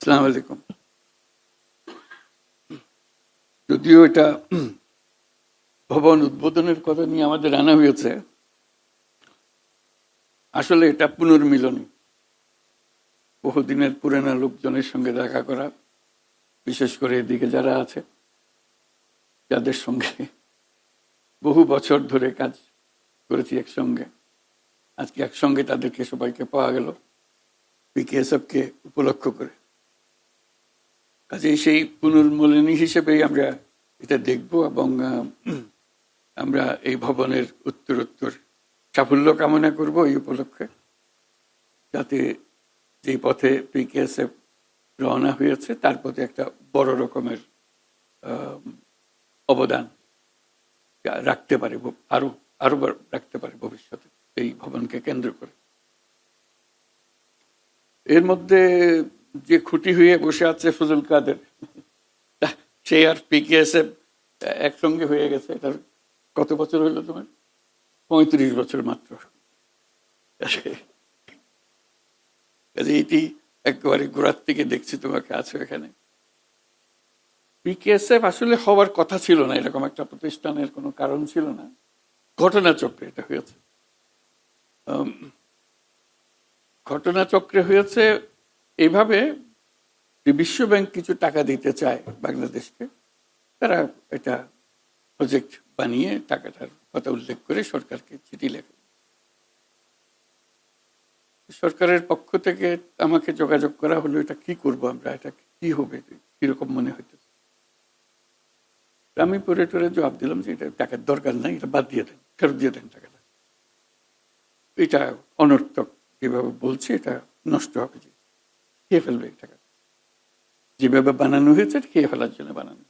আসসালামু আলাইকুম। যদিও এটা ভবন উদ্বোধনের কথা নিয়ে আমাদের আনা হয়েছে, আসলে এটা পুনর্মিলনী। বহুদিনের পুরানা লোকজনের সঙ্গে দেখা করা, বিশেষ করে এদিকে যারা আছে, যাদের সঙ্গে বহু বছর ধরে কাজ করেছি একসঙ্গে। আজকে একসঙ্গে তাদেরকে সবাইকে পাওয়া গেল পিকেএসএফকে উপলক্ষ করে। কাজেই সেই পুনর্মিলনী হিসেবেই আমরা এটা দেখব এবং আমরা এই ভবনের উত্তরোত্তর সাফল্য কামনা করব এই উপলক্ষে, যাতে যে পথে পিকেএসএফ রওনা হয়েছে তার পথে একটা বড় রকমের অবদান রাখতে পারে, আরো আরো রাখতে পারে ভবিষ্যতে এই ভবনকে কেন্দ্র করে। এর মধ্যে যে খুঁটি হয়ে বসে আছে ফজল কাদের, সে আর পিকেএসএফ একসঙ্গে হয়ে গেছে। এটার কত বছর হইল তোমার? 35 বছর মাত্র। এটি একেবারে গোড়ার থেকে দেখছি তোমাকে আছো এখানে। পিকেএসএফ আসলে হওয়ার কথা ছিল না, এরকম একটা প্রতিষ্ঠানের কোনো কারণ ছিল না। ঘটনাচক্রে এটা হয়েছে। ঘটনাচক্রে হয়েছে এইভাবে যে বিশ্বব্যাংক কিছু টাকা দিতে চায় বাংলাদেশকে, তারা এটা প্রজেক্ট বানিয়ে টাকাটার কথা উল্লেখ করে সরকারকে চিঠি লেখে। সরকারের পক্ষ থেকে আমাকে যোগাযোগ করা হলো, এটা কি করব আমরা, এটা কি হবে, কিরকম মনে হইতেছে। আমি পরে টরে জবাব দিলাম যে এটা টাকার দরকার নাই, এটা বাদ দিয়ে দেন, ফেরত দিয়ে দেন টাকাটা। এটা অনর্থক যেভাবে বলছে, এটা নষ্ট হবে, যে খেয়ে ফেলবে এই টাকা। যেভাবে বানানো হয়েছে খেয়ে ফেলার জন্য বানানো।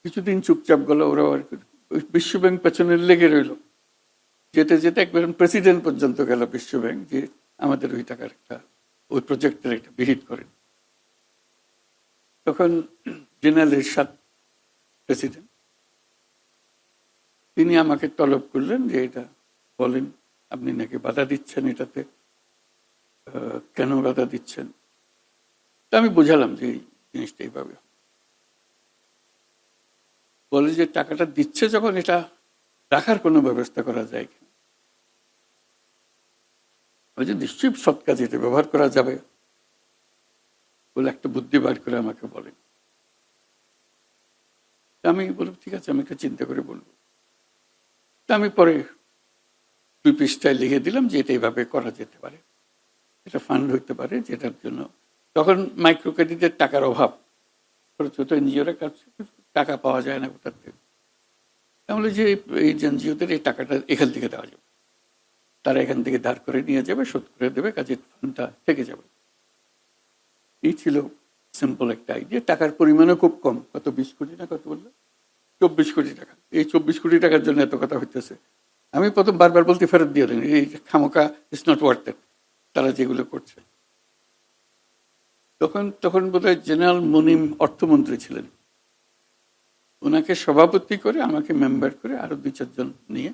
কিছুদিন চুপচাপ গেল, ওরা বিশ্বব্যাংক পেছনে লেগে রইল। যেতে যেতে একবার প্রেসিডেন্ট পর্যন্ত গেল বিশ্বব্যাংক, যে আমাদের ওই টাকার একটা, ওই প্রজেক্টের একটা বিহিত করেন। তখন জেনারেল এরশাদ প্রেসিডেন্ট, তিনি আমাকে তলব করলেন যে এটা বলেন, আপনি নাকি বাধা দিচ্ছেন এটাতে, কেন বাধা দিচ্ছেন। তা আমি বুঝালাম যে এই জিনিসটা এইভাবে। বলে যে টাকাটা দিচ্ছে যখন, এটা রাখার কোনো ব্যবস্থা করা যায় কিনা। ওই যে নিশ্চয়ই সৎ কাজে এটা ব্যবহার করা যাবে বলে একটা বুদ্ধি বার করে আমাকে বলেন। আমি বললাম ঠিক আছে, আমি একটু চিন্তা করে বলবো। তা আমি পরে 2 পৃষ্ঠায় লিখে দিলাম যে এটা এইভাবে করা যেতে পারে, এটা ফান্ড হইতে পারে, যেটার জন্য তখন মাইক্রো ক্রেডিটের টাকার অভাব, ছোট ছোট এনজিওরা টাকা পাওয়া যায় না কোথার থেকে। তাহলে যে এই এনজিওদের এই টাকাটা এখান থেকে দেওয়া যাবে, তারা এখান থেকে ধার করে নিয়ে যাবে, শোধ করে দেবে, কাজের ফান্ডটা থেকে যাবে। এই ছিল সিম্পল একটা আইডিয়া। টাকার পরিমাণও খুব কম, কত 20 কোটি না কত বললো, 24 কোটি টাকা। এই 24 কোটি টাকার জন্য এত কথা হইতেছে। আমি প্রথম বারবার বলতে ফেরত দিয়ে দেন, এই খামোকা ইটস নট ওয়ার্থ ইট, তারা যেগুলো করছে। তখন বোধহয় জেনারেল মুনিম অর্থমন্ত্রী ছিলেন, ওনাকে সভাপতি করে আমাকে মেম্বার করে আরো 2-4 জন নিয়ে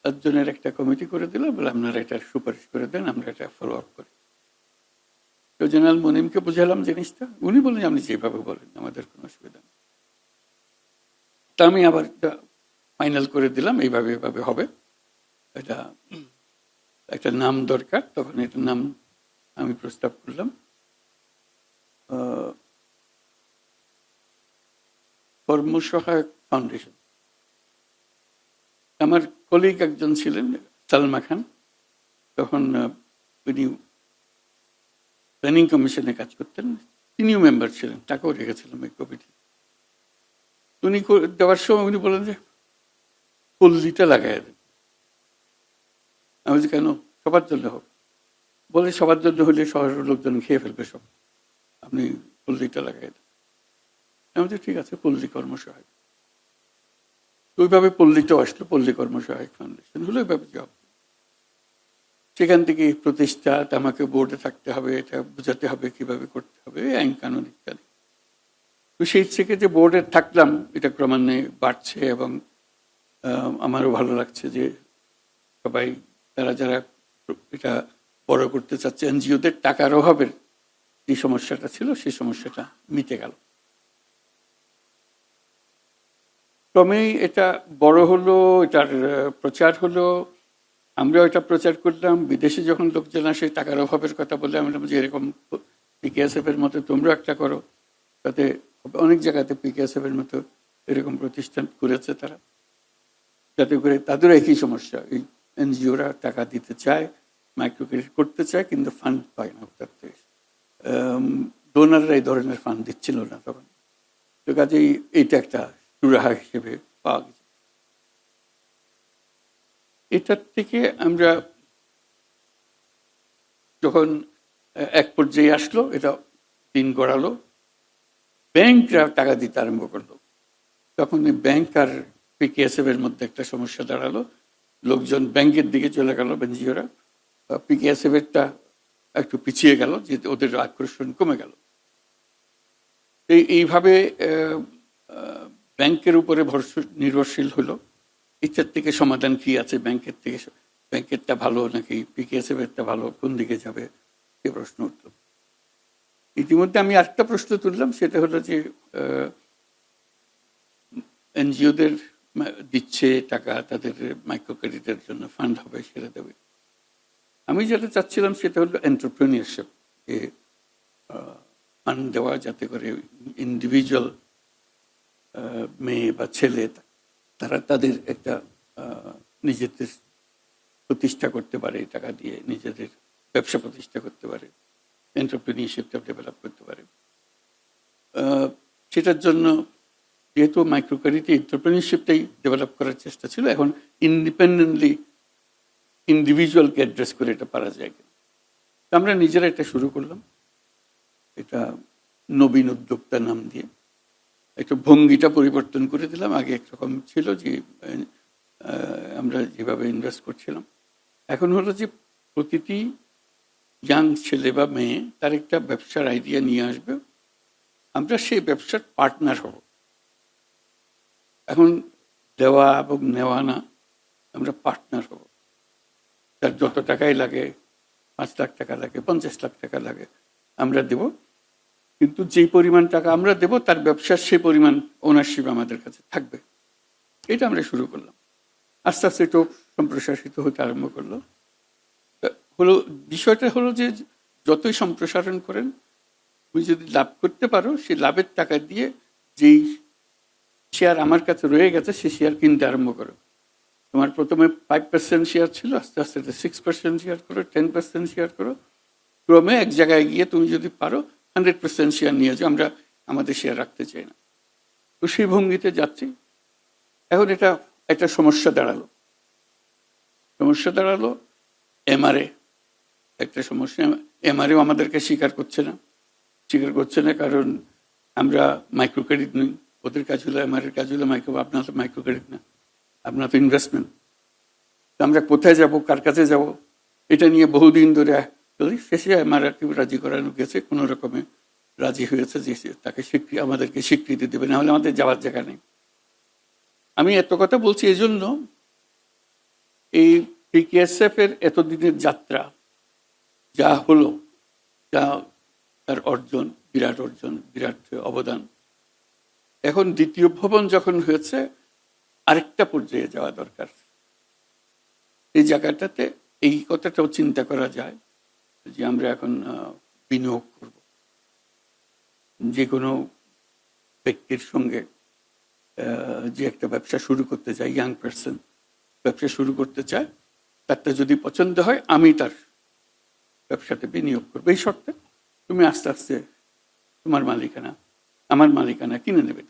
7 জনের একটা কমিটি করে দিল, বলে আপনারা এটা সুপারিশ করে দেন, আমরা এটা ফলো আপ করি। তো জেনারেল মুনিমকে বুঝালাম জিনিসটা, উনি বললেন আপনি যেভাবে বলেন আমাদের কোনো অসুবিধা নেই। তা আমি আবার এটা ফাইনাল করে দিলাম, এইভাবে এভাবে হবে, এটা একটা নাম দরকার। তখন এটা নাম আমি প্রস্তাব করলাম কর্মসহায়ক ফাউন্ডেশন। আমার কলিগ একজন ছিলেন সালমা খান, তখন উনি প্ল্যানিং কমিশনে কাজ করতেন, তিনিও মেম্বার ছিলেন, তাকেও রেখেছিলাম এই কমিটি। উনি দেওয়ার সময় উনি বলেন যে পল্লীটা লাগাই দেন। আমি বলছি কেন, সবার জন্য হোক। বলে সবার জন্য হলে শহরের লোকজন খেয়ে ফেলবে সব, আপনি পল্লীটা লাগাই দেন। আমি বলছি ঠিক আছে, পল্লী কর্মসহায়ক। ওইভাবে পল্লীটাও আসলো, পল্লী কর্মসহায়ক ফাউন্ডেশন হলো। ওইভাবে জব, সেখান থেকে প্রতিষ্ঠা, আমাকে বোর্ডে থাকতে হবে, এটা বোঝাতে হবে কিভাবে করতে হবে, আইন কানুন ইত্যাদি। তো সেই থেকে যে বোর্ডে থাকলাম, এটা ক্রমান্বয়ে বাড়ছে এবং আমারও ভালো লাগছে যে সবাই, তারা যারা এটা বড় করতে চাচ্ছে, এনজিওদের টাকার অভাবের যে সমস্যাটা ছিল সেই সমস্যাটা মিটে গেল। ক্রমেই এটা বড় হলো, এটার প্রচার হলো, আমরা এটা প্রচার করলাম। বিদেশে যখন লোকজন আসে টাকার অভাবের কথা বলে, আমরা যে এরকম পিকেএসএফ এর মতো তোমরা একটা করো, তাতে অনেক জায়গাতে পিকেএসএফ এর মতো এরকম প্রতিষ্ঠান করেছে তারা, যাতে করে তাদেরও একই সমস্যা। এই এনজিওরা টাকা দিতে চায়, মাইক্রো ক্রেডিট করতে চায়, কিন্তু ফান্ড পায় না তার থেকে। ডোনাররা এই ধরনের ফান্ড দিচ্ছিল না তখন। তো কাজেই এইটা একটা সুরাহা হিসেবে পাওয়া গেছে। এটার থেকে আমরা যখন এক পর্যায়ে আসলো, এটা দিন গড়ালো, ব্যাংকরা টাকা দিতে আরম্ভ করলো। তখন এই ব্যাংক আর পিকেএসএফ এর মধ্যে একটা সমস্যা দাঁড়ালো। লোকজন ব্যাংকের দিকে চলে গেল, এনজিওরা। পিকেএসএফ এরটা একটু পিছিয়ে গেল, যে ওদের আকর্ষণ কমে গেল। এইভাবে ব্যাংকের উপরে নির্ভরশীল হলো। এটার থেকে সমাধান কি আছে, ব্যাংকের থেকে ব্যাংকেরটা ভালো নাকি পিকেএসএফ এরটা ভালো, কোন দিকে যাবে, সে প্রশ্ন উঠল। ইতিমধ্যে আমি আরেকটা প্রশ্ন তুললাম, সেটা হলো যে এনজিওদের দিচ্ছে টাকা, তাদের মাইক্রো ক্রেডিটের জন্য ফান্ড হবে, সেটা দেবে। আমি যেটা চাচ্ছিলাম সেটা হলো এন্টারপ্রেনিয়ারশিপ, যে ফান্ড দেওয়া, যাতে করে ইন্ডিভিজুয়াল মেয়ে বা ছেলে তারা তাদের একটা নিজেদের প্রতিষ্ঠা করতে পারে, টাকা দিয়ে নিজেদের ব্যবসা প্রতিষ্ঠা করতে পারে, এন্টারপ্রেনিয়ারশিপটা ডেভেলপ করতে পারে। সেটার জন্য যেহেতু মাইক্রো ক্রেডিটে এন্টারপ্রেনিয়ারশিপটাই ডেভেলপ করার চেষ্টা ছিল, এখন ইন্ডিপেন্ডেন্টলি ইন্ডিভিজুয়ালকে অ্যাড্রেস করে এটা পারা যায়। আমরা নিজেরা এটা শুরু করলাম, এটা নবীন উদ্যোক্তা নাম দিয়ে। একটু ভঙ্গিটা পরিবর্তন করে দিলাম। আগে একরকম ছিল যে আমরা যেভাবে ইনভেস্ট করছিলাম, এখন হলো যে প্রতিটি ইয়াং ছেলে বা মেয়ে তার একটা ব্যবসার আইডিয়া নিয়ে আসবে, আমরা সেই ব্যবসার পার্টনার হব। এখন দেওয়া এবং নেওয়া না, আমরা পার্টনার হব। তার যত টাকাই লাগে, 5 লাখ টাকা লাগে, 50 লাখ টাকা লাগে, আমরা দেব। কিন্তু যেই পরিমাণ টাকা আমরা দেব, তার ব্যবসার সেই পরিমাণ ওনারশিপ আমাদের কাছে থাকবে। এটা আমরা শুরু করলাম। আস্তে আস্তে একটু সম্প্রসারিত হতে আরম্ভ করলো। বিষয়টা হলো যে যতই সম্প্রসারণ করেন, তুমি যদি লাভ করতে পারো, সেই লাভের টাকা দিয়ে যেই শেয়ার আমার কাছে রয়ে গেছে সে শেয়ার কিনতে আরম্ভ করো। তোমার প্রথমে 5% শেয়ার ছিল, আস্তে আস্তে 6% শেয়ার করো, 10% শেয়ার করো। ক্রমে এক জায়গায় গিয়ে তুমি যদি পারো 100% শেয়ার নিয়ে যাও, আমরা আমাদের শেয়ার রাখতে চাই না। তো সেই ভঙ্গিতে যাচ্ছি। এখন এটা একটা সমস্যা দাঁড়ালো। এমআরএ একটা সমস্যা। এমআরএও আমাদেরকে স্বীকার করছে না, কারণ আমরা মাইক্রো ক্রেডিট নই। ওদের কাজ হলো এমআরএর কাজ হলো আপনার তো মাইক্রো ক্রেডিট না, আপনার তো ইনভেস্টমেন্ট। আমরা কোথায় যাব, কার কাছে যাব, এটা নিয়ে বহুদিন ধরে চলি। শেষে এমআরএকে রাজি করানো গেছে, কোনো রকমে রাজি হয়েছে যে তাকে আমাদেরকে স্বীকৃতি দেবে, না হলে আমাদের যাওয়ার জায়গা নেই। আমি এত কথা বলছি এই জন্য, এই পিকেএসএফ এর এতদিনের যাত্রা যা হলো, যা তার অর্জন, বিরাট অবদান, এখন দ্বিতীয় ভবন যখন হয়েছে, আরেকটা পর্যায়ে যাওয়া দরকার। এই জায়গাটাতে এই কথাটাও চিন্তা করা যায় যে আমরা এখন বিনিয়োগ করব। যে কোনো ব্যক্তির সঙ্গে যে একটা ব্যবসা শুরু করতে চায়, ইয়াং পার্সন ব্যবসা শুরু করতে চায়, তারটা যদি পছন্দ হয়, আমি তার ব্যবসাতে বিনিয়োগ করবো। এই শর্তে তুমি আস্তে আস্তে তোমার মালিকানা, আমার মালিকানা কিনে নেবে।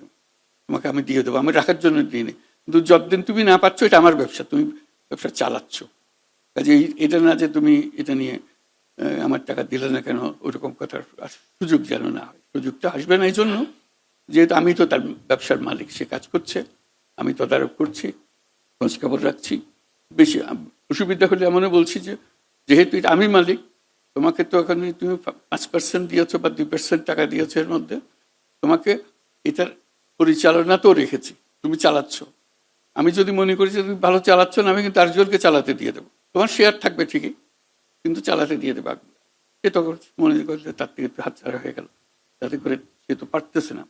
তোমাকে আমি দিয়ে দেবো, আমি রাখার জন্য দিয়ে নিই। কিন্তু যতদিন তুমি না পাচ্ছ, এটা আমার ব্যবসা, তুমি ব্যবসা চালাচ্ছ। কাজে এটা না যে তুমি এটা নিয়ে আমার টাকা দিলে না কেন, ওরকম কথার সুযোগ যেন না হয়। সুযোগটা আসবে না এই জন্য, যেহেতু আমি তো তার ব্যবসার মালিক, সে কাজ করছে, আমি তদারক করছি, খোঁজখবর রাখছি। বেশি অসুবিধা হলে এমনও বলছি যে যেহেতু এটা আমি মালিক, তোমাকে তো এখন তুমি 5% দিয়েছো বা 2% টাকা দিয়েছো, এর মধ্যে তোমাকে এটার পরিচালনা তো রেখেছি, তুমি চালাচ্ছ। আমি যদি মনে করি যে তুমি ভালো চালাচ্ছ না, আমি কিন্তু আরেকজনকে চালাতে দিয়ে দেবো, তোমার শেয়ার থাকবে ঠিকই, কিন্তু চালাতে দিয়ে দেবে আগুন। সে তখন মনে করলে তার থেকে একটু হাতছাড়া হয়ে গেল, যাতে করে সে তো পারতেছে না,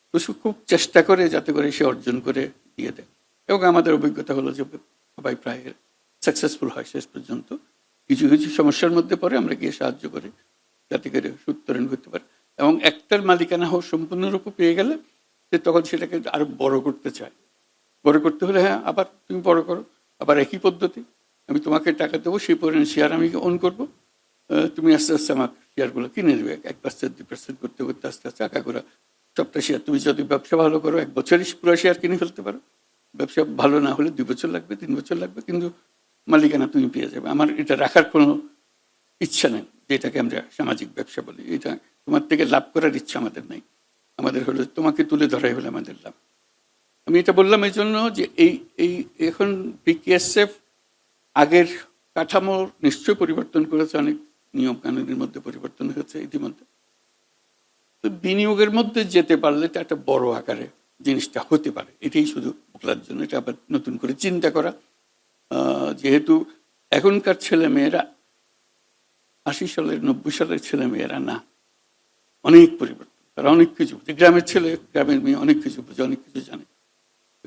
তো সে খুব চেষ্টা করে যাতে করে সে অর্জন করে দিয়ে দেয়। এবং আমাদের অভিজ্ঞতা হলো যে সবাই প্রায় সাকসেসফুল হয় শেষ পর্যন্ত। কিছু কিছু সমস্যার মধ্যে পরে আমরা গিয়ে সাহায্য করি যাতে করে উত্তরণ করতে পারে। এবং একটার মালিকানা হোক সম্পূর্ণরূপে পেয়ে গেলে সে তখন সেটাকে আরো বড় করতে চায়। বড় করতে হলে হ্যাঁ আবার তুমি বড় করো, আবার একই পদ্ধতি, আমি তোমাকে টাকা দেবো, সেই পরিমাণ শেয়ার আমি অন করবো, তুমি আস্তে আস্তে আমার শেয়ারগুলো কিনে নেবে 1% 2% করতে করতে আস্তে আস্তে আঁকা করা সবটা শেয়ার। তুমি যদি ব্যবসা ভালো করো 1 বছরই পুরো শেয়ার কিনে ফেলতে পারো, ব্যবসা ভালো না হলে 2 বছর লাগবে, 3 বছর লাগবে, কিন্তু মালিকানা তুমি পেয়ে যাবে। আমার এটা রাখার কোনো ইচ্ছা নেই, যেটাকে আমরা সামাজিক ব্যবসা বলি। এটা তোমার থেকে লাভ করার ইচ্ছা আমাদের নেই, আমাদের হলো তোমাকে তুলে ধরাই হলে আমাদের লাভ। আমি এটা বললাম এই জন্য যে এই এই এখন বিকেএসএফ আগের কাঠামো নিশ্চয় পরিবর্তন করেছে, অনেক নিয়ম কানুনের মধ্যে পরিবর্তন হয়েছে ইতিমধ্যে। তো বিনিয়োগের মধ্যে যেতে পারলে এটা একটা বড় আকারে জিনিসটা হতে পারে, এটাই শুধু বলার জন্য। এটা আবার নতুন করে চিন্তা করা, যেহেতু এখনকার ছেলে মেয়েরা 80 সালের 90 সালের ছেলে মেয়েরা না, অনেক পরিবর্তন, তারা অনেক কিছু, গ্রামের ছেলে গ্রামের মেয়ে অনেক কিছু বুঝে, অনেক কিছু জানে।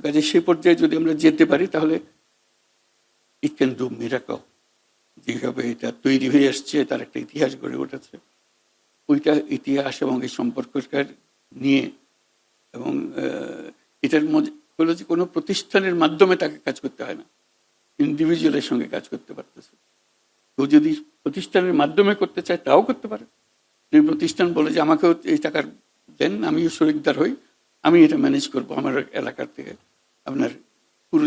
কাজে সেই পর্যায়ে যদি আমরা যেতে পারি তাহলে ইট ক্যান ডু মিরাকল। যেভাবে এটা তৈরি হয়ে আসছে, তার একটা ইতিহাস গড়ে উঠেছে, ওইটা ইতিহাস এবং এই সম্পর্কটা নিয়ে, এবং এটার মধ্যে হলো যে কোনো প্রতিষ্ঠানের মাধ্যমে তাকে কাজ করতে হয় না, ইন্ডিভিজুয়ালের সঙ্গে কাজ করতে পারতেছে। তো যদি প্রতিষ্ঠানের মাধ্যমে করতে চায় তাও করতে পারে। যে প্রতিষ্ঠান বলে যে আমাকেও এই টাকার দেন, আমিও শরিকদার হই, আমি এটা ম্যানেজ করব আমার এলাকার থেকে, আপনার পুরো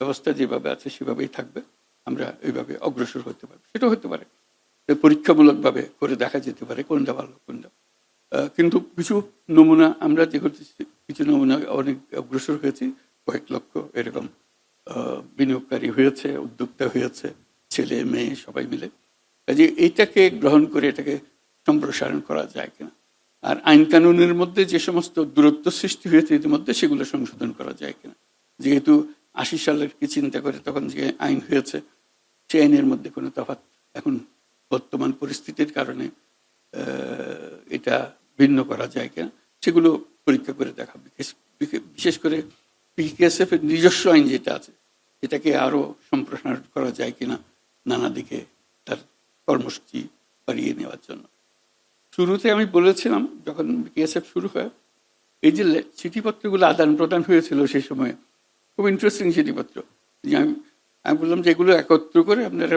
ব্যবস্থা যেভাবে আছে সেভাবেই থাকবে, আমরা এইভাবে অগ্রসর হতে পারবো, সেটাও হতে পারে। পরীক্ষামূলকভাবে করে দেখা যেতে পারে কোনটা ভালো কোনটা। কিন্তু কিছু নমুনা আমরা যে করতেছি, কিছু নমুনা অনেক অগ্রসর হয়েছি, কয়েক লক্ষ এরকম বিনিয়োগকারী হয়েছে, উদ্যোক্তা হয়েছে, ছেলে মেয়ে সবাই মিলে। কাজে এইটাকে গ্রহণ করে এটাকে সম্প্রসারণ করা যায় কিনা, আর আইন কানুনের মধ্যে যে সমস্ত দূরত্ব সৃষ্টি হয়েছে ইতিমধ্যে সেগুলো সংশোধন করা যায় কিনা। যেহেতু 80 সালের কি চিন্তা করে তখন যে আইন হয়েছে, সে আইনের মধ্যে কোনো তফাৎ এখন বর্তমান পরিস্থিতির কারণে এটা ভিন্ন করা যায় কিনা, সেগুলো পরীক্ষা করে দেখা। বিশেষ করে বিকেএসএফ এর নিজস্ব আইন যেটা আছে এটাকে আরো সম্প্রসারণ করা যায় কিনা, নানা দিকে তার কর্মসূচি বাড়িয়ে নেওয়ার জন্য। শুরুতে আমি বলেছিলাম যখন বিকেএসএফ শুরু হয়, এই যে চিঠিপত্রগুলো আদান প্রদান হয়েছিল সেই সময়ে, খুব ইন্টারেস্টিং চিঠিপত্র। যে আমি বললাম যে এগুলো একত্র করে আপনারা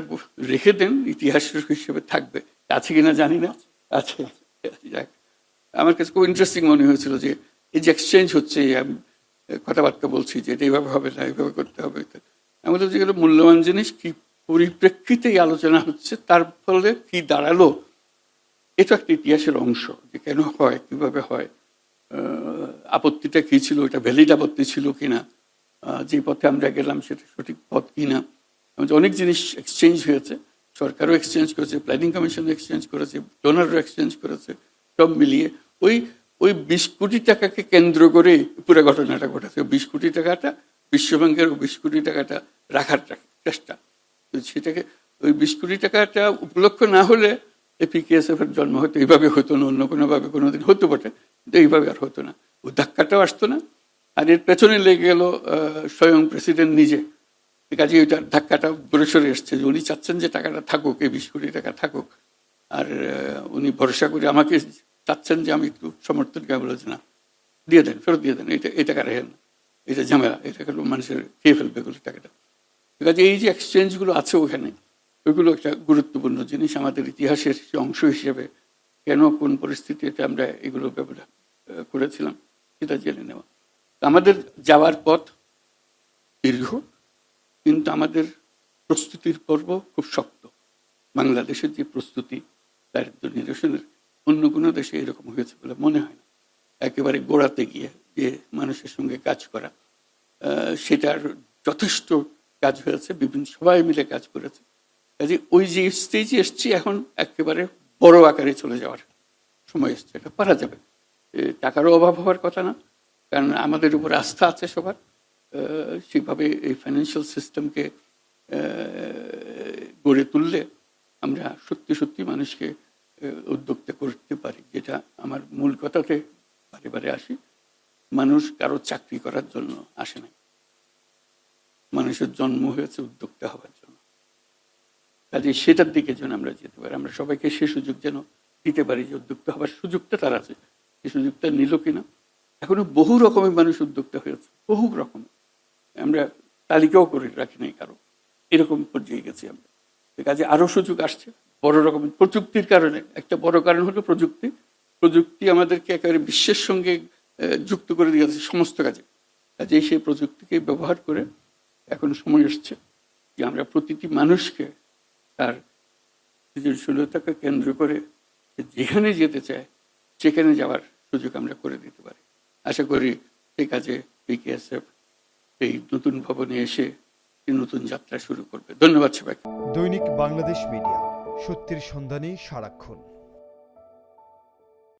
রেখে দেন, ইতিহাস হিসেবে থাকবে, আছে কিনা জানি না, আছে। যাক, আমার কাছে খুব ইন্টারেস্টিং মনে হয়েছিল যে এই যে এক্সচেঞ্জ হচ্ছে, আমি কথাবার্তা বলছি যে এটা এইভাবে হবে না, এইভাবে করতে হবে। আমি বললাম যে এগুলো মূল্যবান জিনিস, কি পরিপ্রেক্ষিতে এই আলোচনা হচ্ছে, তার ফলে কি দাঁড়ালো, এটা একটা ইতিহাসের অংশ, যে কেন হয়, কিভাবে হয়, আপত্তিটা কি ছিল, এটা ভ্যালিড আপত্তি ছিল কিনা, যে পথে আমরা গেলাম সেটা সঠিক পথ কিনা। অনেক জিনিস এক্সচেঞ্জ হয়েছে, সরকারও এক্সচেঞ্জ করেছে, প্ল্যানিং কমিশনও এক্সচেঞ্জ করেছে, ডোনারও এক্সচেঞ্জ করেছে, সব মিলিয়ে ওই 20 কোটি টাকাকে কেন্দ্র করে পুরো ঘটনাটা ঘটেছে। 20 কোটি টাকাটা বিশ্বব্যাংকের 20 কোটি টাকাটা রাখার চেষ্টা, তো সেটাকে ওই 20 কোটি টাকাটা উপলক্ষ না হলে বিকেএসএফ এর জন্ম হয়তো এইভাবে হতো না, অন্য কোনোভাবে কোনোদিন হতে পারে, কিন্তু এইভাবে আর হতো না, ওই ধাক্কাটাও আসতো না। আর এর পেছনে লেগে গেল স্বয়ং প্রেসিডেন্ট নিজে। কাজে ওইটার ধাক্কাটা ঘুরে সরে এসছে যে উনি চাচ্ছেন যে টাকাটা থাকুক, এই 20 কোটি টাকা থাকুক, আর উনি ভরসা করে আমাকে চাচ্ছেন যে আমি একটু সমর্থন করে বলেছি না, দিয়ে দেন, ফেরত দিয়ে দেন, এই টাকা রেখেন, এটা ঝামেলা, এটা মানুষের খেয়ে ফেলবে এগুলো টাকাটা। কাজে এই যে এক্সচেঞ্জগুলো আছে ওখানে, ওইগুলো একটা গুরুত্বপূর্ণ জিনিস আমাদের ইতিহাসের অংশ হিসেবে। কেন কোন পরিস্থিতিতে আমরা এগুলো ব্যবহার করেছিলাম সেটা জেনে নেওয়া। আমাদের যাওয়ার পথ দীর্ঘ, কিন্তু আমাদের প্রস্তুতির পর্ব খুব শক্ত। বাংলাদেশের যে প্রস্তুতি দারিদ্র নিরসনের অন্য কোনো দেশে এরকম হয়েছে বলে মনে হয় না। একেবারে গোড়াতে গিয়ে যে মানুষের সঙ্গে কাজ করা, সেটার যথেষ্ট কাজ হয়েছে, বিভিন্ন সবাই মিলে কাজ করেছে। কাজে ওই যে স্টেজে এসছি এখন একেবারে বড় আকারে চলে যাওয়ার সময় এসছে, এটা পারা যাবে। টাকারও অভাব হওয়ার কথা না, কারণ আমাদের উপর আস্থা আছে সবার। সেভাবে এই ফাইন্যান্সিয়াল সিস্টেমকে গড়ে তুললে আমরা সত্যি সত্যি মানুষকে উদ্যোক্তা করতে পারি, যেটা আমার মূল কথাতে বারে বারে আসি। মানুষ কারো চাকরি করার জন্য আসে না, মানুষের জন্ম হয়েছে উদ্যোক্তা হওয়ার জন্য। কাজে সেটার দিকে যেন আমরা যেতে পারি, আমরা সবাইকে সে সুযোগ যেন দিতে পারি যে উদ্যোক্তা হওয়ার সুযোগটা তার আছে। সেই সুযোগটা নিল কিনা? এখনো বহু রকমের মানুষ উদ্যোক্তা হয়েছে, বহু রকম, আমরা তালিকাও করে রাখি নাই কারো, এরকম পর্যায়ে গেছি আমরা। কাজে আরো সুযোগ আসছে বড় রকমের প্রযুক্তির কারণে। একটা বড় কারণ হলো প্রযুক্তি। প্রযুক্তি আমাদেরকে একেবারে বিশ্বের সঙ্গে যুক্ত করে দিয়েছে সমস্ত কাজে। কাজে সেই প্রযুক্তিকে ব্যবহার করে এখন সময় এসছে যে আমরা প্রতিটি মানুষকে তার সৃজনশীলতাকে কেন্দ্র করে যেখানে যেতে চায় সেখানে যাওয়ার সুযোগ আমরা করে দিতে পারি। আশা করি সেই কাজে বিকেএসএফ এই নতুন ভবনে এসে নতুন যাত্রা শুরু করবে। ধন্যবাদ সবাইকে। দৈনিক বাংলাদেশ মিডিয়া, সত্যের সন্ধানে সারাক্ষণ।